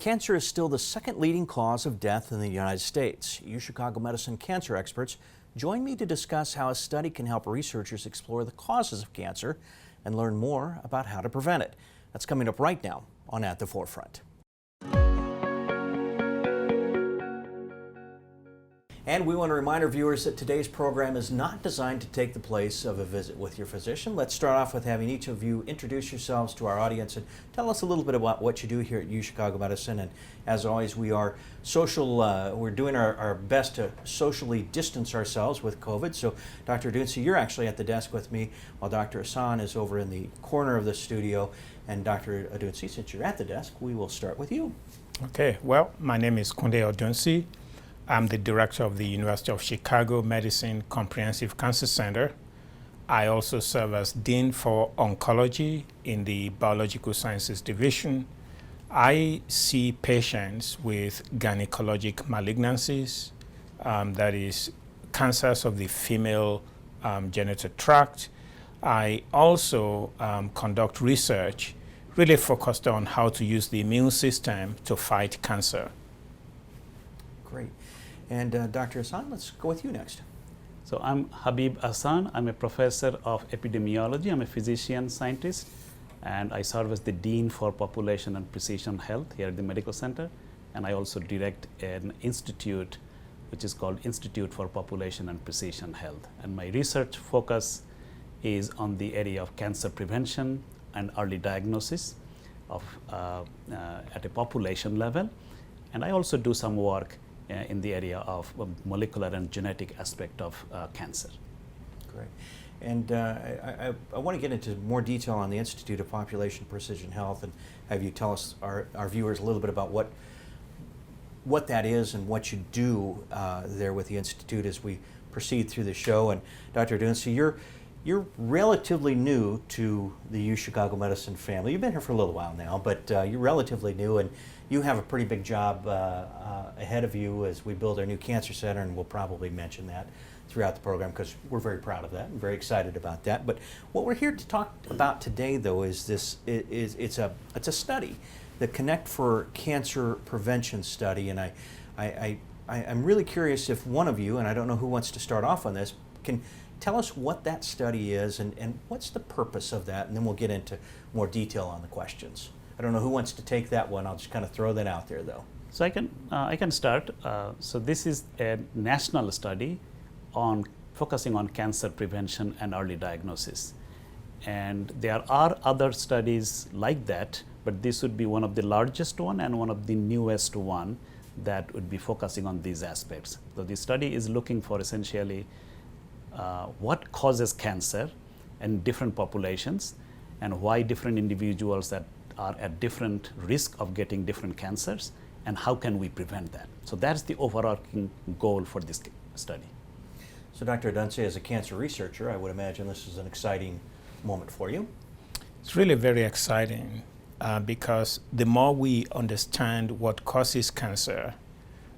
Cancer is still the second leading cause of death in the United States. UChicago Medicine cancer experts join me to discuss how a study can help researchers explore the causes of cancer and learn more about how to prevent it. That's coming up right now on At the Forefront. And we want to remind our viewers that today's program is not designed to take the place of a visit with your physician. Let's start off with having each of you introduce yourselves to our audience and tell us a little bit about what you do here at UChicago Medicine. And as always, we are social, we're doing our best to socially distance ourselves with COVID. So Dr. Adounsi, you're actually at the desk with me, while Dr. Hassan is over in the corner of the studio. And Dr. Adounsi, since you're at the desk, we will start with you. Okay, well, my name is Kunde Adounsi. I'm the director of the University of Chicago Medicine Comprehensive Cancer Center. I also serve as Dean for Oncology in the Biological Sciences Division. I see patients with gynecologic malignancies, that is cancers of the female genital tract. I also conduct research really focused on how to use the immune system to fight cancer. Great. And Dr. Hassan, let's go with you next. So I'm Habib Hassan. I'm a professor of epidemiology. I'm a physician scientist, and I serve as the Dean for Population and Precision Health here at the Medical Center. And I also direct an institute which is called Institute for Population and Precision Health. And my research focus is on the area of cancer prevention and early diagnosis of, at a population level. And I also do some work in the area of molecular and genetic aspect of cancer. Great. And I want to get into more detail on the Institute of Population Precision Health and have you tell us, our viewers, a little bit about what that is and what you do there with the Institute as we proceed through the show. And Dr. Adounsi, you're relatively new to the UChicago Medicine family. You've been here for a little while now, but you're relatively new, and you have a pretty big job ahead of you as we build our new cancer center, and we'll probably mention that throughout the program because we're very proud of that and very excited about that. But what we're here to talk about today, though, is it's a study, the Connect for Cancer Prevention study, and I'm really curious if one of you, and I don't know who wants to start off on this, can tell us what that study is and what's the purpose of that, and then we'll get into more detail on the questions. I don't know who wants to take that one. I'll just kind of throw that out there, though. So I can start. So this is a national study on focusing on cancer prevention and early diagnosis. And there are other studies like that, but this would be one of the largest one and one of the newest one that would be focusing on these aspects. So the study is looking for essentially what causes cancer in different populations and why different individuals that are at different risk of getting different cancers and how can we prevent that. So that's the overarching goal for this study. So Dr. Adounsi, as a cancer researcher, I would imagine this is an exciting moment for you. It's really very exciting because the more we understand what causes cancer,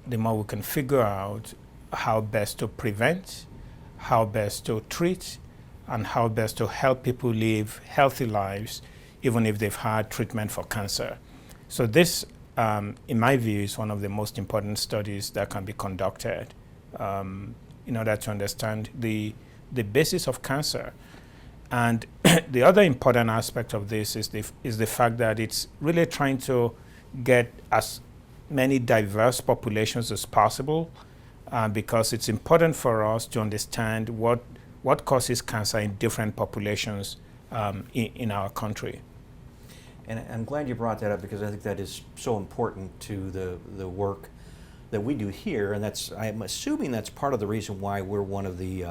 the more we can figure out how best to prevent, how best to treat, and how best to help people live healthy lives even if they've had treatment for cancer. So this, in my view, is one of the most important studies that can be conducted in order to understand the basis of cancer. And the other important aspect of this is the fact that it's really trying to get as many diverse populations as possible because it's important for us to understand what causes cancer in different populations in our country. And I'm glad you brought that up because I think that is so important to the work that we do here, and I'm assuming that's part of the reason why we're one of the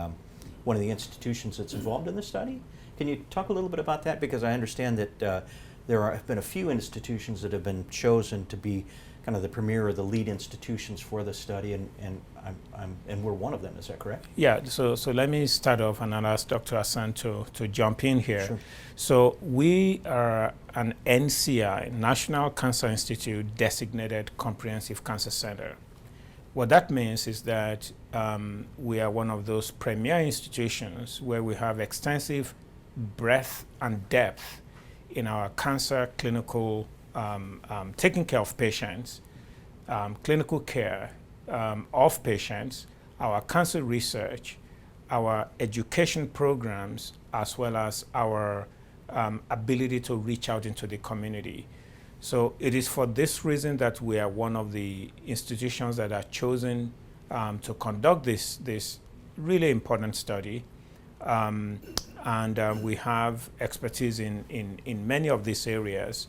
institutions that's involved in the study. Can you talk a little bit about that? Because I understand that there have been a few institutions that have been chosen to be kind of the premier or the lead institutions for the study, and we're one of them. Is that correct? Yeah. So let me start off, and I'll ask Dr. Hassan to jump in here. Sure. So we are an NCI, National Cancer Institute designated comprehensive cancer center. What that means is that we are one of those premier institutions where we have extensive breadth and depth in our cancer clinical taking care of patients, clinical care of patients, our cancer research, our education programs, as well as our ability to reach out into the community. So it is for this reason that we are one of the institutions that are chosen to conduct this really important study. And we have expertise in many of these areas,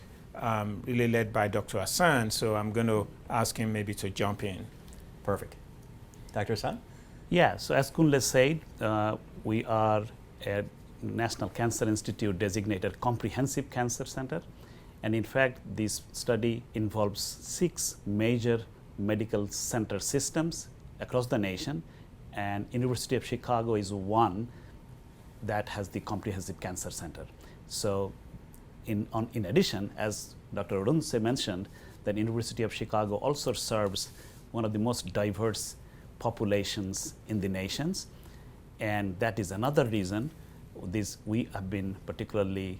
really led by Dr. Hassan. So I'm going to ask him maybe to jump in. Perfect. Dr. Hassan? Yeah, so as Kunle said, we are a National Cancer Institute designated comprehensive cancer center. And in fact, this study involves 6 major medical center systems across the nation. And University of Chicago is one that has the comprehensive cancer center. So in addition, as Dr. Odunse mentioned, that University of Chicago also serves one of the most diverse populations in the nations. And that is another reason we have been particularly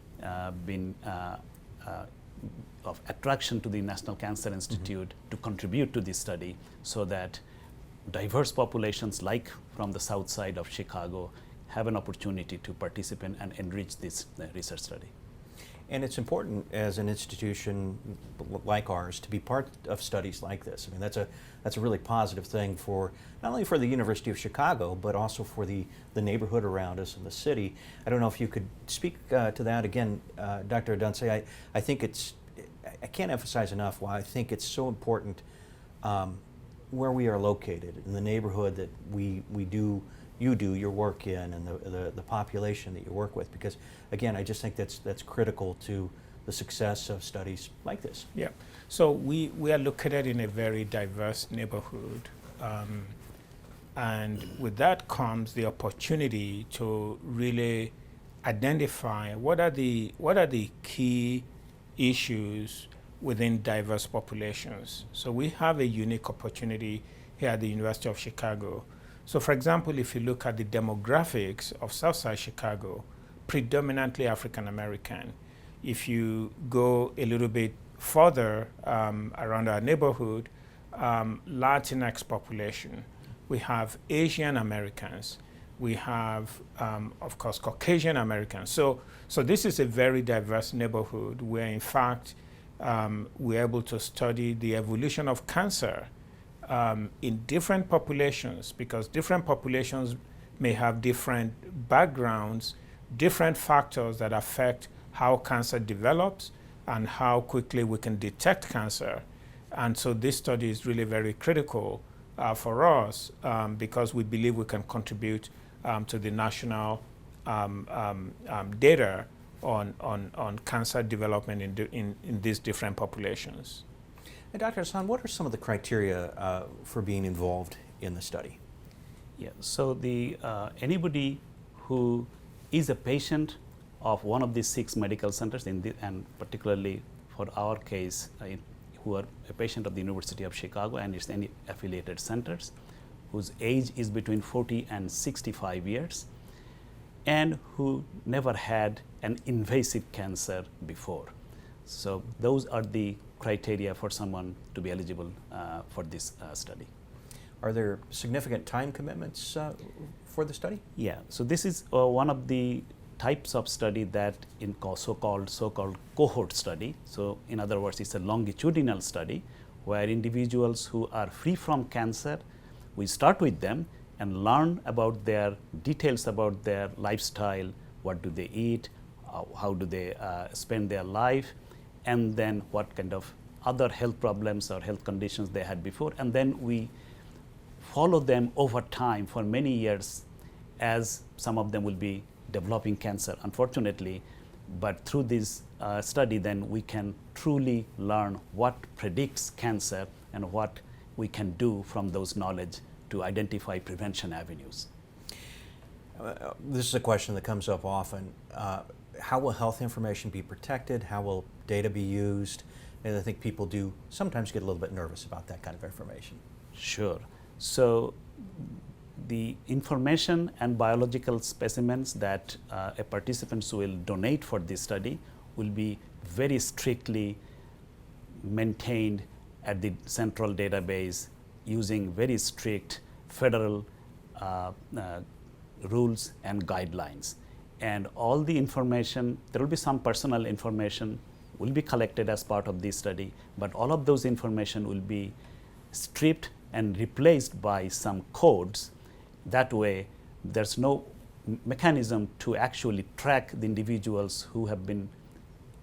of attraction to the National Cancer Institute to contribute to this study, so that diverse populations like from the south side of Chicago have an opportunity to participate and enrich this research study. And it's important as an institution like ours to be part of studies like this. I mean, that's a really positive thing for not only for the University of Chicago, but also for the neighborhood around us and the city. I don't know if you could speak to that again, Dr. Odunse. I think I can't emphasize enough why I think it's so important where we are located in the neighborhood that you do your work in, and the population that you work with, because again, I just think that's critical to the success of studies like this. Yeah, so we are located in a very diverse neighborhood, and with that comes the opportunity to really identify what are the key issues within diverse populations. So we have a unique opportunity here at the University of Chicago. So for example, if you look at the demographics of Southside Chicago, predominantly African American. If you go a little bit further around our neighborhood, Latinx population. We have Asian Americans. We have, of course, Caucasian Americans. So this is a very diverse neighborhood where, in fact, we're able to study the evolution of cancer in different populations, because different populations may have different backgrounds, different factors that affect how cancer develops and how quickly we can detect cancer. And so this study is really very critical for us because we believe we can contribute to the national data on cancer development in these different populations. And Dr. Hassan, what are some of the criteria for being involved in the study? Yeah, so anybody who is a patient of one of these 6 medical centers, and particularly for our case, who are a patient of the University of Chicago and its any affiliated centers, whose age is between 40 and 65 years, and who never had an invasive cancer before. So those are the criteria for someone to be eligible for this study. Are there significant time commitments for the study? Yeah, so this is one of the types of study that in so-called cohort study. So in other words, it's a longitudinal study where individuals who are free from cancer, we start with them and learn about their details about their lifestyle, what do they eat, how do they spend their life, and then what kind of other health problems or health conditions they had before. And then we follow them over time for many years, as some of them will be developing cancer, unfortunately. But through this study, then we can truly learn what predicts cancer and what we can do from those knowledge to identify prevention avenues. This is a question that comes up often. How will health information be protected? How will data be used? And I think people do sometimes get a little bit nervous about that kind of information. Sure. So the information and biological specimens that participants will donate for this study will be very strictly maintained at the central database using very strict federal rules and guidelines. And all the information, there will be some personal information will be collected as part of this study, but all of those information will be stripped and replaced by some codes. That way, there's no mechanism to actually track the individuals who have been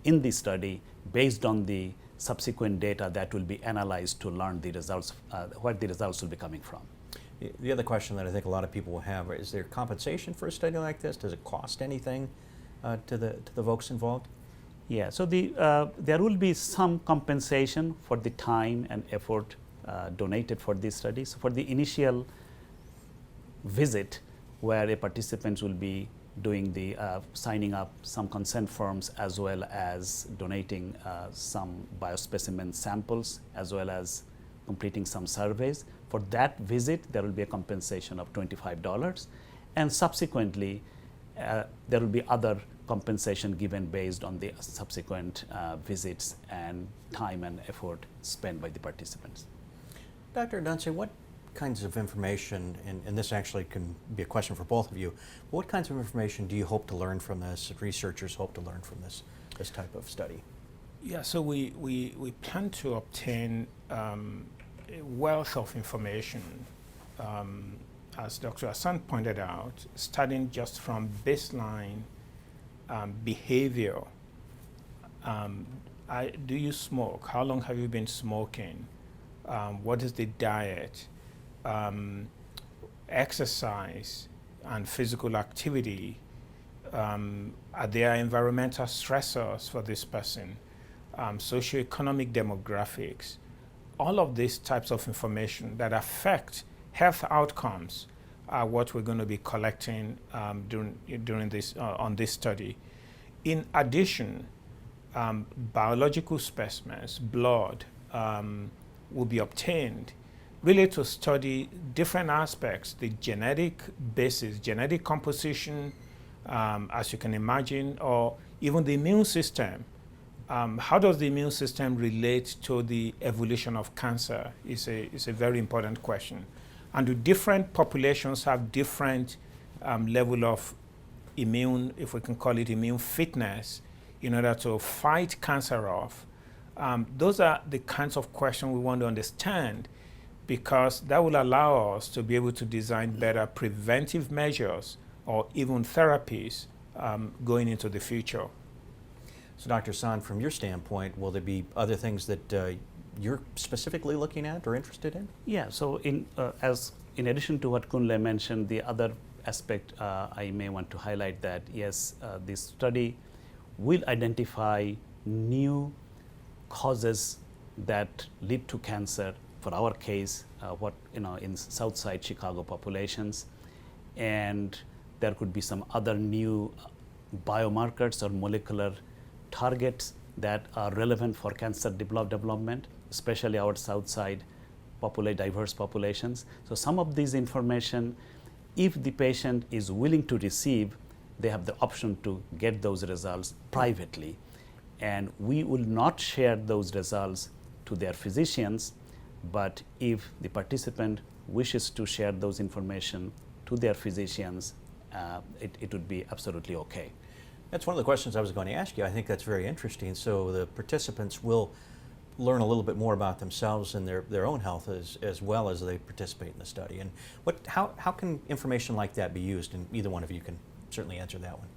in the study based on the subsequent data that will be analyzed to learn the results, what the results will be coming from. The other question that I think a lot of people will have is there compensation for a study like this? Does it cost anything to the folks involved? Yeah, so there will be some compensation for the time and effort donated for this study. So for the initial visit, where a participant will be doing the signing up some consent forms as well as donating some biospecimen samples as well as completing some surveys. For that visit, there will be a compensation of $25, and subsequently there will be other compensation given based on the subsequent visits and time and effort spent by the participants. Dr. Dunce, what kinds of information, and this actually can be a question for both of you, what kinds of information do you hope to learn from this, researchers hope to learn from this type of study? Yeah, so we plan to obtain a wealth of information, as Dr. Hassan pointed out, starting just from baseline behavior. Do you smoke? How long have you been smoking? What is the diet? Exercise and physical activity. Are there environmental stressors for this person? Socioeconomic demographics. All of these types of information that affect health outcomes are what we're going to be collecting during this on this study. In addition, biological specimens, blood, will be obtained really to study different aspects, the genetic basis, genetic composition, as you can imagine, or even the immune system. How does the immune system relate to the evolution of cancer is a very important question. And the different populations have different level of immune, if we can call it immune fitness, in order to fight cancer off. Those are the kinds of questions we want to understand, because that will allow us to be able to design better preventive measures or even therapies going into the future. So Dr. Hassan, from your standpoint, will there be other things that you're specifically looking at or interested in? Yeah, so in addition to what Kunle mentioned, the other aspect I may want to highlight that yes, this study will identify new causes that lead to cancer. For our case, in Southside Chicago populations, and there could be some other new biomarkers or molecular targets that are relevant for cancer development, especially our Southside diverse populations. So some of these information, if the patient is willing to receive, they have the option to get those results privately. And we will not share those results to their physicians, but if the participant wishes to share those information to their physicians, it would be absolutely okay. That's one of the questions I was going to ask you. I think that's very interesting. So the participants will learn a little bit more about themselves and their own health as well as they participate in the study. And how can information like that be used? And either one of you can certainly answer that one.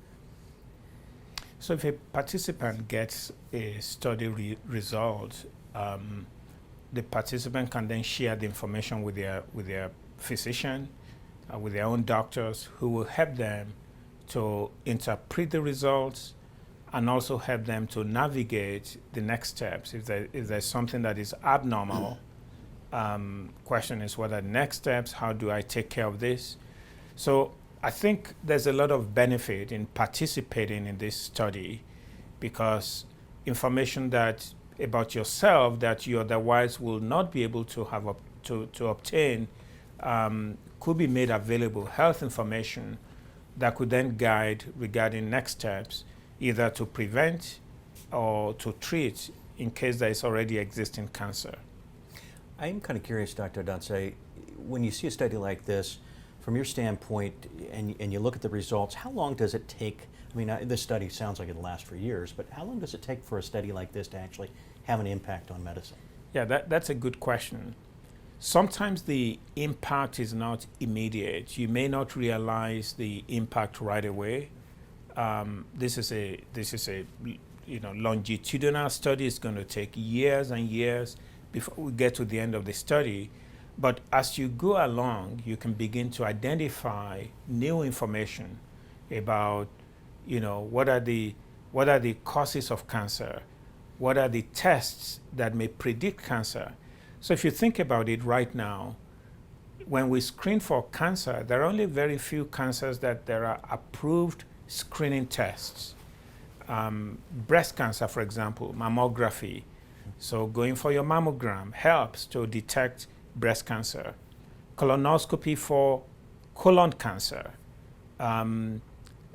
So if a participant gets a study result, the participant can then share the information with their physician, with their own doctors, who will help them to interpret the results and also help them to navigate the next steps. If there's something that is abnormal, question is what are the next steps? How do I take care of this? So I think there's a lot of benefit in participating in this study, because information about yourself that you otherwise will not be able to have to obtain could be made available. Health information that could then guide regarding next steps, either to prevent or to treat in case there is already existing cancer. I'm kind of curious, Dr. Adonse, when you see a study like this, from your standpoint, and you look at the results, how long does it take? I mean, this study sounds like it'll last for years, but how long does it take for a study like this to actually have an impact on medicine? Yeah, that's a good question. Sometimes the impact is not immediate. You may not realize the impact right away. This is a longitudinal study. It's going to take years and years before we get to the end of the study. But as you go along, you can begin to identify new information about, what are the causes of cancer, what are the tests that may predict cancer. So if you think about it right now, when we screen for cancer, there are only very few cancers that there are approved screening tests. Breast cancer, for example, mammography. So going for your mammogram helps to detect breast cancer. Colonoscopy for colon cancer.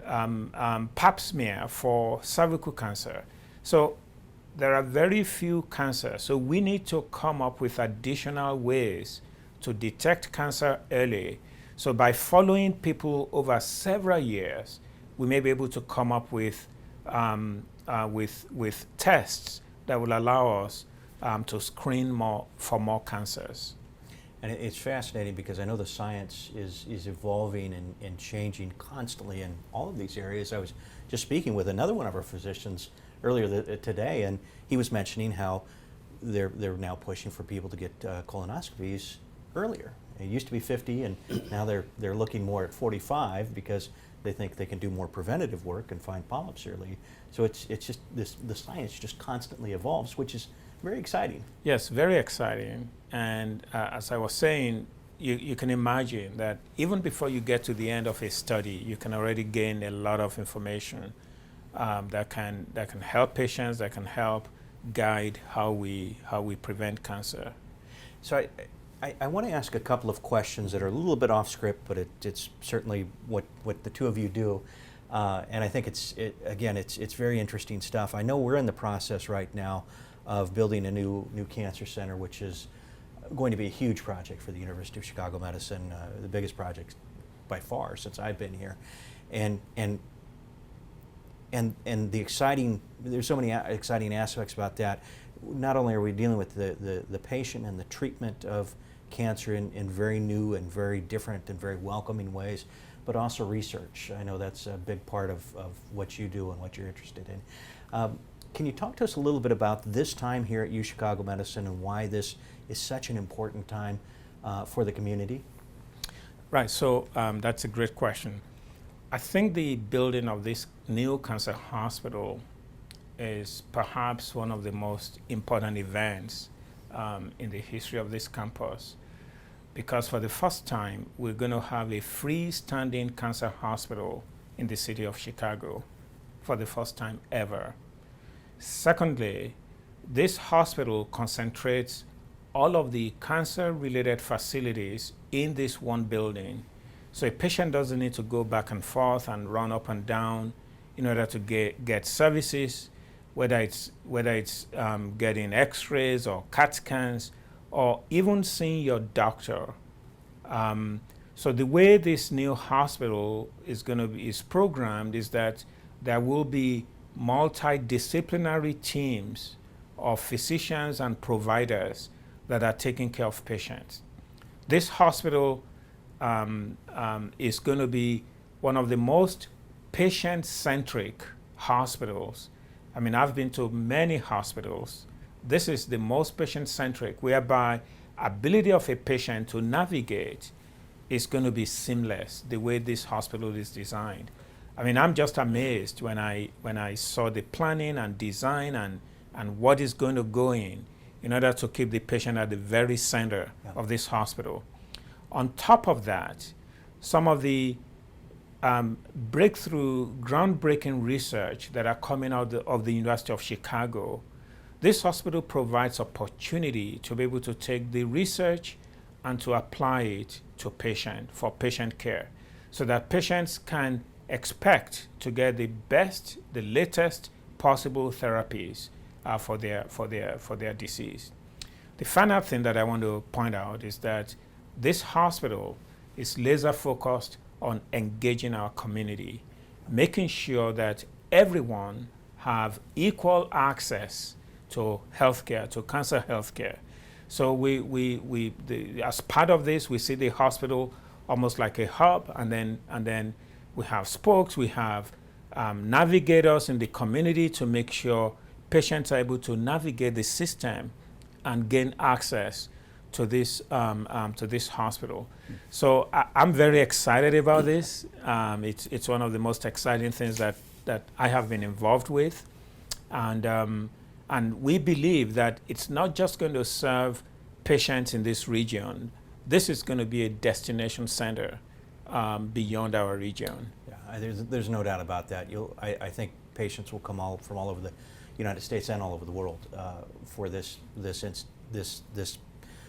Pap smear for cervical cancer. So there are very few cancers. So we need to come up with additional ways to detect cancer early. So by following people over several years, we may be able to come up with tests that will allow us to screen for more cancers. And it's fascinating because I know the science is evolving and changing constantly in all of these areas. I was just speaking with another one of our physicians earlier today, and he was mentioning how they're now pushing for people to get colonoscopies earlier. It used to be 50, and now they're looking more at 45 because they think they can do more preventative work and find polyps early. So it's just the science just constantly evolves, which is very exciting. Yes, very exciting. And as I was saying, you can imagine that even before you get to the end of a study, you can already gain a lot of information that can help patients, that can help guide how we prevent cancer. So I want to ask a couple of questions that are a little bit off script, but it's certainly what the two of you do. And I think it's very interesting stuff. I know we're in the process right now of building a new cancer center, which is going to be a huge project for the University of Chicago Medicine, the biggest project by far since I've been here. And there's so many exciting aspects about that. Not only are we dealing with the patient and the treatment of cancer in very new and very different and very welcoming ways, but also research. I know that's a big part of what you do and what you're interested in. Can you talk to us a little bit about this time here at UChicago Medicine and why this is such an important time for the community? Right, so that's a great question. I think the building of this new cancer hospital is perhaps one of the most important events in the history of this campus, because for the first time, we're going to have a freestanding cancer hospital in the city of Chicago for the first time ever. Secondly, this hospital concentrates all of the cancer-related facilities in this one building. So a patient doesn't need to go back and forth and run up and down in order to get services, whether it's getting x-rays or CAT scans or even seeing your doctor. So the way this new hospital is programmed is that there will be multidisciplinary teams of physicians and providers that are taking care of patients. This hospital is going to be one of the most patient-centric hospitals. I mean, I've been to many hospitals. This is the most patient-centric, whereby ability of a patient to navigate is going to be seamless, the way this hospital is designed. I mean, I'm just amazed when I saw the planning and design and what is going to go in order to keep the patient at the very center of this hospital. On top of that, some of the breakthrough, groundbreaking research that are coming out of the University of Chicago, this hospital provides opportunity to be able to take the research and to apply it to for patient care, so that patients can expect to get the latest possible therapies for their disease. The final thing that I want to point out is that this hospital is laser focused on engaging our community, making sure that everyone have equal access to healthcare, to cancer healthcare. So as part of this, we see the hospital almost like a hub, and then we have spokes, we have navigators in the community to make sure patients are able to navigate the system and gain access to this hospital. So I'm very excited about this. It's one of the most exciting things that I have been involved with, and we believe that it's not just going to serve patients in this region. This is going to be a destination center beyond our region. Yeah, there's no doubt about that. I think patients will come from all over the United States and all over the world for this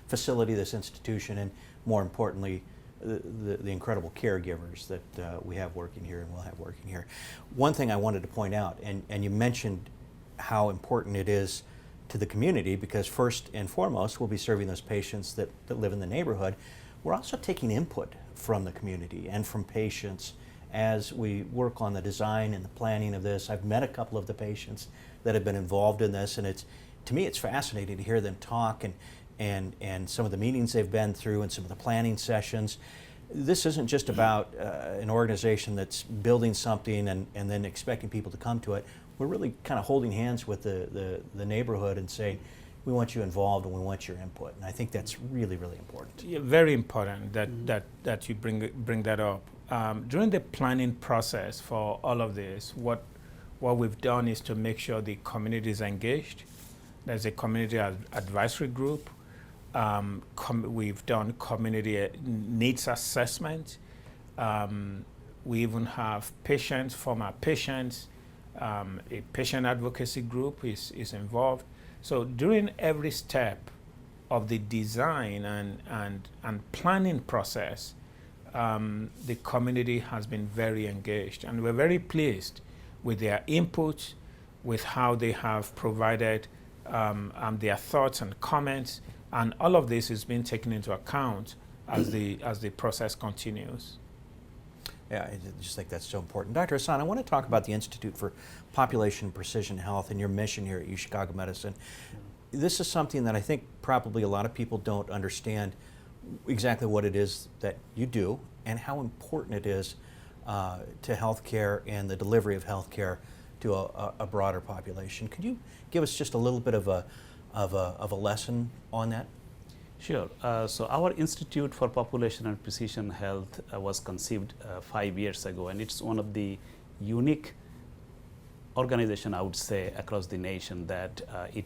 facility, this institution, and more importantly, the incredible caregivers that we have working here and will have working here. One thing I wanted to point out, and you mentioned how important it is to the community, because first and foremost, we'll be serving those patients that live in the neighborhood. We're also taking input from the community and from patients as we work on the design and the planning of this. I've met a couple of the patients that have been involved in this, and to me it's fascinating to hear them talk and some of the meetings they've been through and some of the planning sessions. This isn't just about an organization that's building something and then expecting people to come to it. We're really kind of holding hands with the neighborhood and saying, we want you involved and we want your input. And I think that's really, really important. Yeah, very important that you bring that up. During the planning process for all of this, what we've done is to make sure the community is engaged. There's a community advisory group. We've done community needs assessment. We even have former patients. A patient advocacy group is involved. So during every step of the design and planning process, the community has been very engaged, and we're very pleased with their input, with how they have provided their thoughts and comments, and all of this is being taken into account as the process continues. Yeah, I just think that's so important. Dr. Hassan, I want to talk about the Institute for Population and Precision Health and your mission here at UChicago Medicine. This is something that I think probably a lot of people don't understand exactly what it is that you do and how important it is to healthcare and the delivery of healthcare to a broader population. Could you give us just a little bit of a lesson on that? Sure. So our Institute for Population and Precision Health was conceived 5 years ago, and it's one of the unique organization, I would say, across the nation that it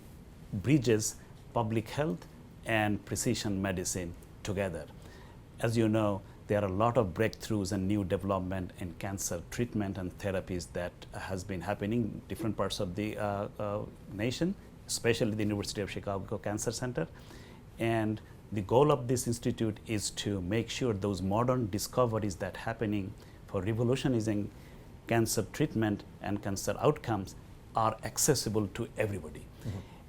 bridges public health and precision medicine together. As you know, there are a lot of breakthroughs and new development in cancer treatment and therapies that has been happening in different parts of the nation, especially the University of Chicago Cancer Center. And the goal of this institute is to make sure those modern discoveries that happening for revolutionizing cancer treatment and cancer outcomes are accessible to everybody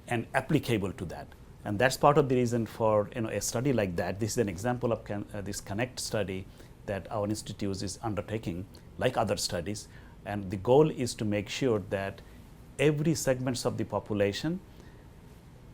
and applicable to that. And that's part of the reason for a study like that. This is an example of this CONNECT study that our institute is undertaking, like other studies. And the goal is to make sure that every segments of the population,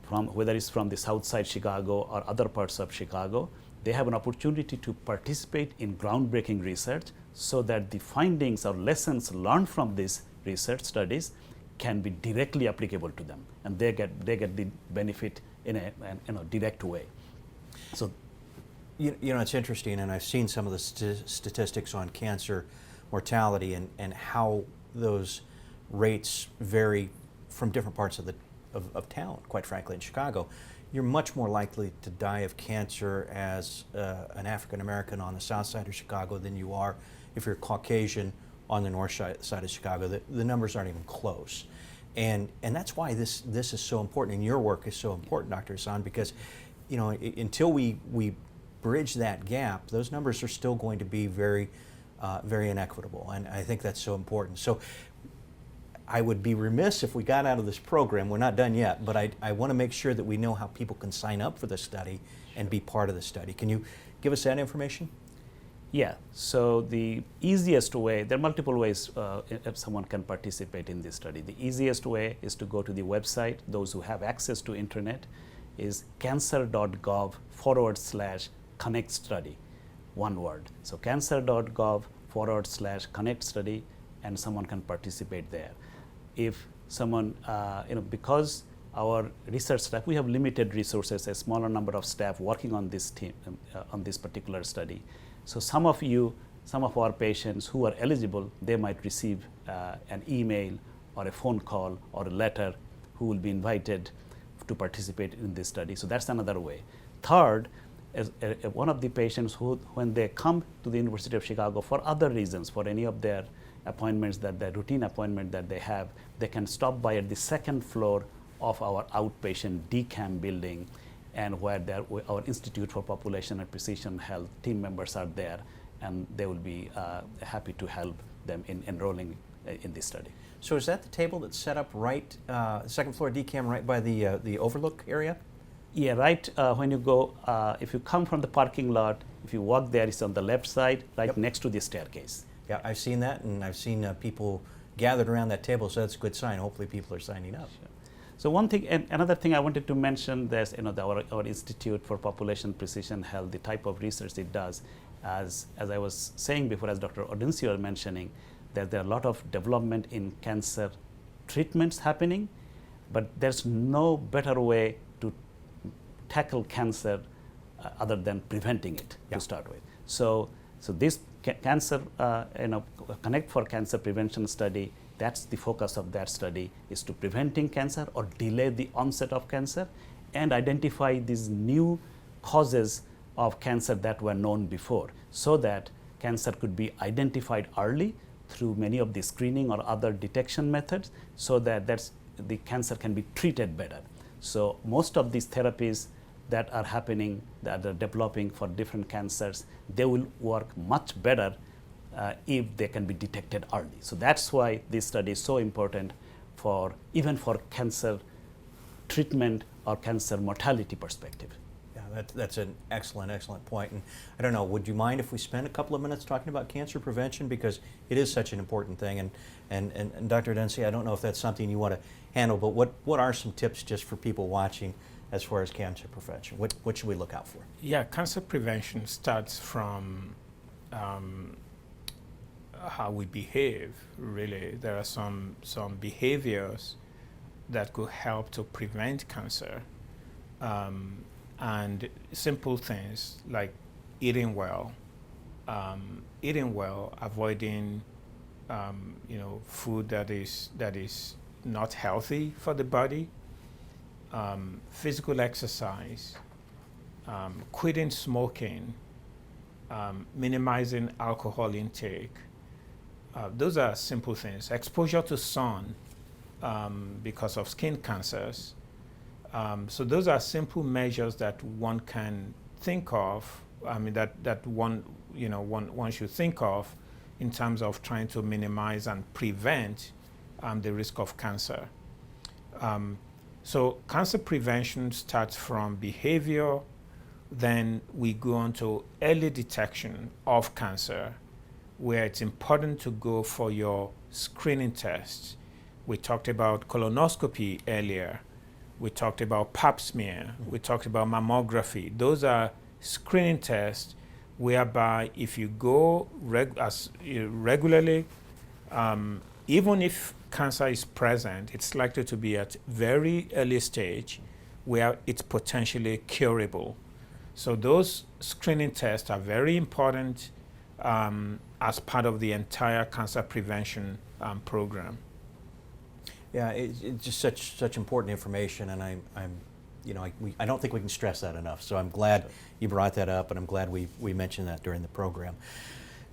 whether it's from the south side Chicago or other parts of Chicago, they have an opportunity to participate in groundbreaking research so that the findings or lessons learned from these research studies can be directly applicable to them, and they get the benefit in a direct way. So, you know, it's interesting, and I've seen some of the statistics on cancer mortality and how those rates vary from different parts of town. Quite frankly, in Chicago, you're much more likely to die of cancer as an African American on the south side of Chicago than you are if you're Caucasian on the north side of Chicago. The numbers aren't even close. And that's why this is so important, and your work is so important, Dr. Hassan, because until we bridge that gap, those numbers are still going to be very, very inequitable, and I think that's so important. So I would be remiss if we got out of this program. We're not done yet, but I want to make sure that we know how people can sign up for the study and be part of the study. Can you give us that information? Yeah, so the easiest way, there are multiple ways if someone can participate in this study. The easiest way is to go to the website. Those who have access to internet is cancer.gov/connect study, one word. So cancer.gov/connect study, and someone can participate there. If someone, because our research staff, we have limited resources, a smaller number of staff working on this team, on this particular study. So some of our patients who are eligible, they might receive an email or a phone call or a letter who will be invited to participate in this study. So that's another way. Third, one of the patients who, when they come to the University of Chicago for other reasons, for any of their appointments, their routine appointment that they have, they can stop by at the second floor of our outpatient DCAM building, and where our Institute for Population and Precision Health team members are there, and they will be happy to help them in enrolling in this study. So is that the table that's set up right, second floor DCAM, right by the overlook area? Yeah, right. When you go, if you come from the parking lot, if you walk there, it's on the left side, right Yep. next to the staircase. Yeah, I've seen that, and I've seen people gathered around that table, so that's a good sign. Hopefully people are signing up. So one thing, and another thing I wanted to mention, there's our Institute for Population Precision Health, the type of research it does, as I was saying before, as Dr. Audencio was mentioning, that there are a lot of development in cancer treatments happening, but there's no better way to tackle cancer other than preventing it Yeah. to start with. So this cancer, Connect for Cancer Prevention study, that's the focus of that study, is to preventing cancer or delay the onset of cancer and identify these new causes of cancer that were known before, so that cancer could be identified early through many of the screening or other detection methods, so that the cancer can be treated better. So most of these therapies that are happening, that are developing for different cancers, they will work much better if they can be detected early. So that's why this study is so important even for cancer treatment or cancer mortality perspective. Yeah, that's an excellent point. And I don't know, would you mind if we spend a couple of minutes talking about cancer prevention, because it is such an important thing? And Dr. Audencio, I don't know if that's something you want to handle, but what are some tips just for people watching as far as cancer prevention? What should we look out for? Yeah, cancer prevention starts from how we behave, really. There are some behaviors that could help to prevent cancer. And simple things like eating well, avoiding food that is not healthy for the body, physical exercise, quitting smoking, minimizing alcohol intake. Those are simple things. Exposure to sun because of skin cancers. So those are simple measures that one can think of. I mean, that one should think of in terms of trying to minimize and prevent the risk of cancer. So cancer prevention starts from behavior, then we go on to early detection of cancer, where it's important to go for your screening tests. We talked about colonoscopy earlier. We talked about pap smear. We talked about mammography. Those are screening tests whereby if you go regularly, even if cancer is present, it's likely to be at very early stage where it's potentially curable. So those screening tests are very important as part of the entire cancer prevention program. Yeah, it's just such important information, and I don't think we can stress that enough. So I'm glad you brought that up, and I'm glad we mentioned that during the program.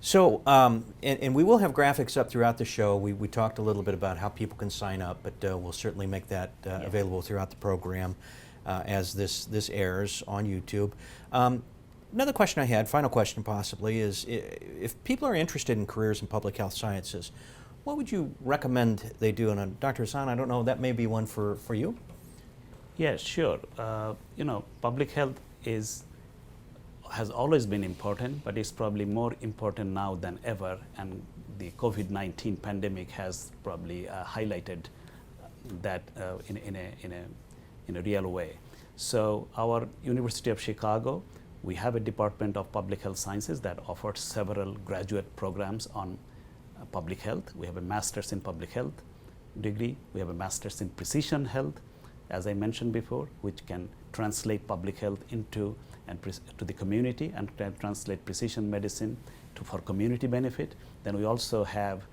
So, and we will have graphics up throughout the show. We talked a little bit about how people can sign up, but we'll certainly make that available throughout the program as this airs on YouTube. Another question I had, final question possibly, is if people are interested in careers in public health sciences, What would you recommend they do? And Dr. Hassan, I don't know, that may be one for you. Yeah, sure. Public health has always been important, but it's probably more important now than ever. And the COVID-19 pandemic has probably highlighted that in a real way. So our University of Chicago, we have a Department of Public Health Sciences that offers several graduate programs on public health. We have a master's in public health degree. We have a master's in precision health, as I mentioned before, which can translate public health into to the community and can translate precision medicine for community benefit. Then we also have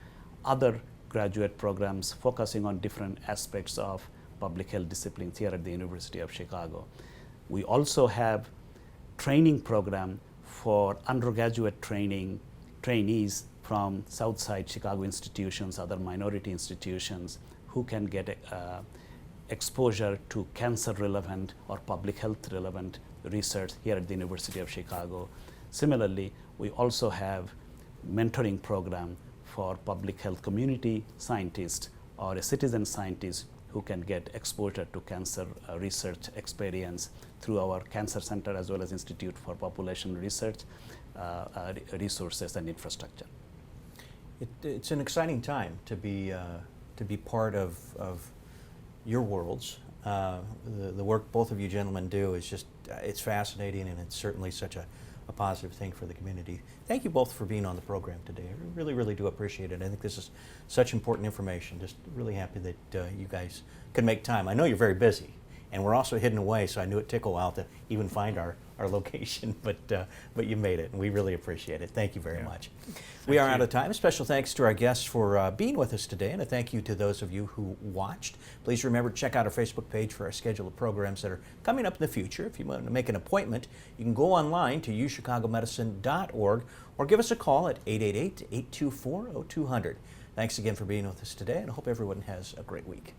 other graduate programs focusing on different aspects of public health disciplines here at the University of Chicago. We also have training program for undergraduate trainees from Southside Chicago institutions, other minority institutions, who can get exposure to cancer relevant or public health relevant research here at the University of Chicago. Similarly, we also have mentoring program for public health community scientists or a citizen scientist who can get exposure to cancer research experience through our Cancer Center as well as Institute for Population Research resources and infrastructure. It's an exciting time to be part of your worlds. The work both of you gentlemen do is just, it's fascinating, and it's certainly such a positive thing for the community. Thank you both for being on the program today. I really, really do appreciate it. I think this is such important information. Just really happy that you guys could make time. I know you're very busy, and we're also hidden away, so I knew it'd take a while to even find our location, but you made it, and we really appreciate it. Thank you very much. We are out of time. Special thanks to our guests for being with us today, and a thank you to those of you who watched. Please remember to check out our Facebook page for our schedule of programs that are coming up in the future. If you want to make an appointment, you can go online to uchicago.medicine.org or give us a call at 888-824-0200. Thanks again for being with us today, and I hope everyone has a great week.